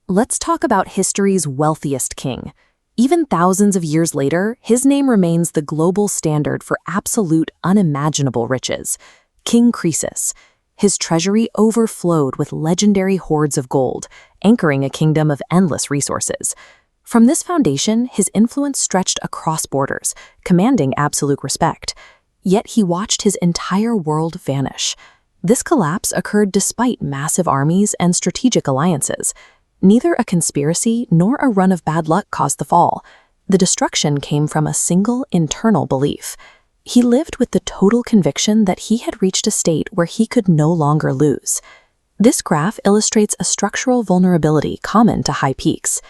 Let's talk about history's wealthiest king. Even thousands of years later, his name remains the global standard for absolute unimaginable riches. King Croesus. His treasury overflowed with legendary hoards of gold, anchoring a kingdom of endless resources. From this foundation, his influence stretched across borders, commanding absolute respect. Yet he watched his entire world vanish. This collapse occurred despite massive armies and strategic alliances. Neither a conspiracy nor a run of bad luck caused the fall. The destruction came from a single internal belief. He lived with the total conviction that he had reached a state where he could no longer lose. This graph illustrates a structural vulnerability common to high peaks.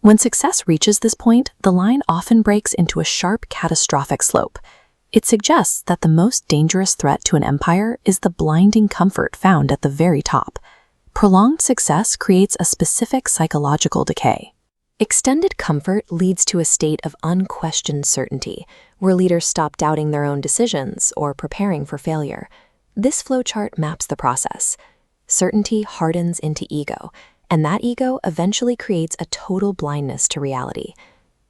When success reaches this point, the line often breaks into a sharp, catastrophic slope. It suggests that the most dangerous threat to an empire is the blinding comfort found at the very top. Prolonged success creates a specific psychological decay. Extended comfort leads to a state of unquestioned certainty, where leaders stop doubting their own decisions or preparing for failure. This flowchart maps the process. Certainty hardens into ego, and that ego eventually creates a total blindness to reality.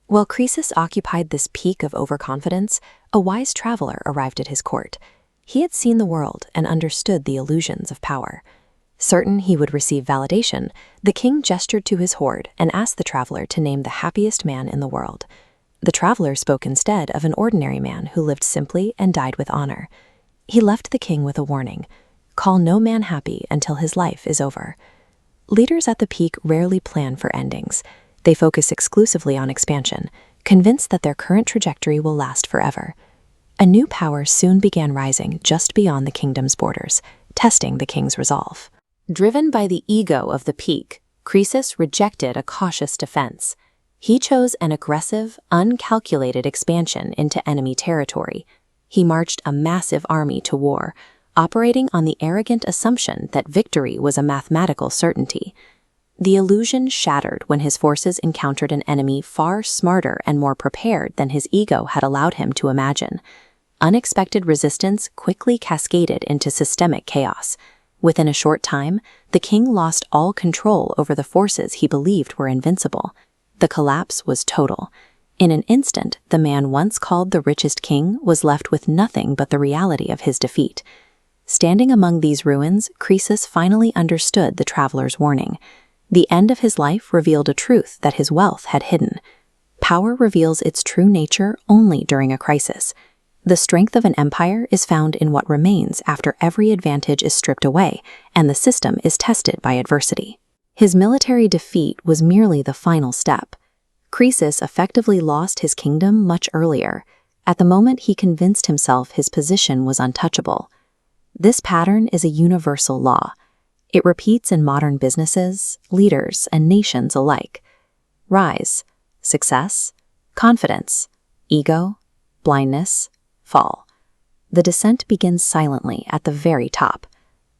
While Croesus occupied this peak of overconfidence, a wise traveler arrived at his court. He had seen the world and understood the illusions of power. Certain he would receive validation, the king gestured to his hoard and asked the traveler to name the happiest man in the world. The traveler spoke instead of an ordinary man who lived simply and died with honor. He left the king with a warning: call no man happy until his life is over. Leaders at the peak rarely plan for endings. They focus exclusively on expansion, convinced that their current trajectory will last forever. A new power soon began rising just beyond the kingdom's borders, testing the king's resolve. Driven by the ego of the peak, Croesus rejected a cautious defense. He chose an aggressive, uncalculated expansion into enemy territory. He marched a massive army to war, operating on the arrogant assumption that victory was a mathematical certainty. The illusion shattered when his forces encountered an enemy far smarter and more prepared than his ego had allowed him to imagine. Unexpected resistance quickly cascaded into systemic chaos. Within a short time, the king lost all control over the forces he believed were invincible. The collapse was total. In an instant, the man once called the richest king was left with nothing but the reality of his defeat. Standing among these ruins, Croesus finally understood the traveler's warning. The end of his life revealed a truth that his wealth had hidden. Power reveals its true nature only during a crisis. The strength of an empire is found in what remains after every advantage is stripped away and the system is tested by adversity. His military defeat was merely the final step. Croesus effectively lost his kingdom much earlier. At the moment he convinced himself his position was untouchable. This pattern is a universal law. It repeats in modern businesses, leaders, and nations alike. Rise, success, confidence, ego, blindness, fall. The descent begins silently at the very top.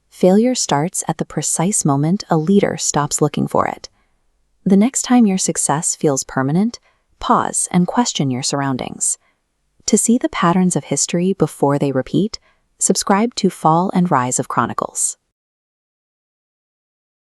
Failure starts at the precise moment a leader stops looking for it. The next time your success feels permanent, pause and question your surroundings. To see the patterns of history before they repeat, subscribe to Fall and Rise of Chronicles.